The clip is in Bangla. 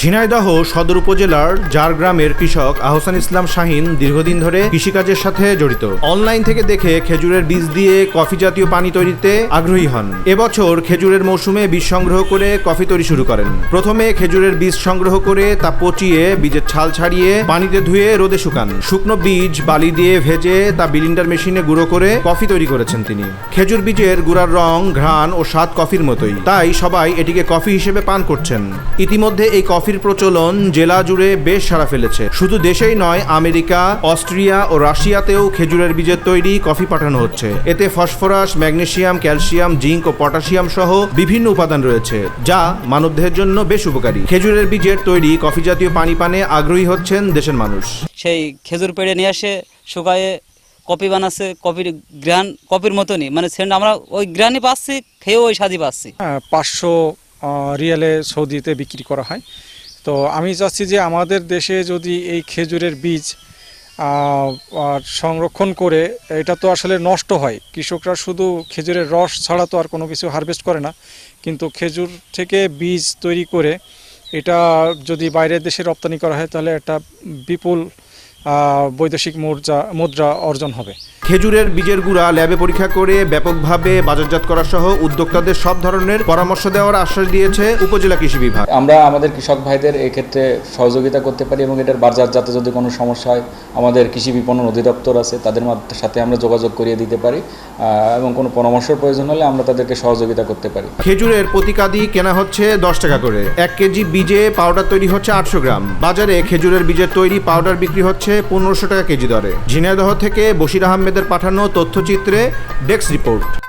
ঝিনাইদহ সদর উপজেলার জারগ্রামের কৃষক আহসান ইসলাম শাহিন দীর্ঘদিন ধরে কৃষিকাজের সাথে জড়িত। অনলাইন থেকে দেখে খেজুরের বীজ দিয়ে কফি জাতীয় পানি তৈরিতে আগ্রহী হন। এবছর খেজুরের মৌসুমে বীজ সংগ্রহ করে কফি তৈরি শুরু করেন। প্রথমে খেজুরের বীজ সংগ্রহ করে তা পচিয়ে বীজের ছাল ছাড়িয়ে পানিতে ধুয়ে রোদে শুকান। শুকনো বীজ বালি দিয়ে ভেজে তা বিলিন্ডার মেশিনে গুঁড়ো করে কফি তৈরি করেছেন তিনি। খেজুর বীজের গুঁড়ার রং, ঘ্রাণ ও স্বাদ কফির মতোই, তাই সবাই এটিকে কফি হিসেবে পান করছেন। ইতিমধ্যে এই কফির প্রচলন জেলা জুড়ে বেশ সাড়া ফেলেছে। শুধু দেশেই নয়, আমেরিকা, অস্ট্রিয়া ও রাশিয়াতেও খেজুরের বীজের তৈরি কফি পাঠানো হচ্ছে। এতে ফসফরাস, ম্যাগনেসিয়াম, ক্যালসিয়াম, জিঙ্ক ও পটাশিয়াম সহ বিভিন্ন উপাদান রয়েছে, যা মানবদেহের জন্য বেশ উপকারী। খেজুরের বীজের তৈরি কফি জাতীয় পানি পানে আগ্রহী হচ্ছেন দেশের মানুষ। সেই খেজুর পেড়ে নিয়ে আসে শুকায়ে কফি বানাচ্ছে। কফির গ্রান কফির মতনই, মানে সেন্ট আমরা ওই গ্রানই পাচ্ছি, খেয়েও ওই স্বাদই পাচ্ছি। 500 রিয়ালে সৌদিতে বিক্রি করা হয়। তো আমি চাচ্ছি যে আমাদের দেশে যদি এই খেজুরের বীজ সংরক্ষণ করে, এটা তো আসলে নষ্ট হয়, কৃষকরা শুধু খেজুরের রস ছাড়া তো আর কোনো কিছু হারভেস্ট করে না, কিন্তু খেজুর থেকে বীজ তৈরি করে এটা যদি বাইরের দেশে রপ্তানি করা হয় তাহলে একটা বিপুল বৈদেশিক মুদ্রা অর্জন হবে। খেজুরের বীজের গুঁড়া ল্যাবে পরীক্ষা করে ব্যাপকভাবে বাজারজাত করা সহ উদ্যোক্তাদের সব ধরনের পরামর্শ দেওয়ার আশ্বাস দিয়েছে উপজেলা কৃষি বিভাগ। আমরা আমাদের কৃষক ভাইদের এই ক্ষেত্রে সহযোগিতা করতে পারি এবং এটার বাজারজাতে যদি কোনো সমস্যা হয় আমাদের কৃষি বিপণন অধিদপ্তর আছে, তাদের সাথে আমরা যোগাযোগ করিয়ে দিতে পারি এবং কোনো পরামর্শের প্রয়োজন হলে আমরা তাদেরকে সহযোগিতা করতে পারি। খেজুরের প্রতি কাঁদি কেনা হচ্ছে 10 টাকা করে। 1 কেজি বীজে পাউডার তৈরি হচ্ছে 800 গ্রাম। বাজারে খেজুরের বীজের তৈরি পাউডার বিক্রি হচ্ছে 1500 টাকা কেজি দরে। ঝিনাইদহ থেকে বশির আহমেদের পাঠানো তথ্যচিত্রে ডেস্ক রিপোর্ট।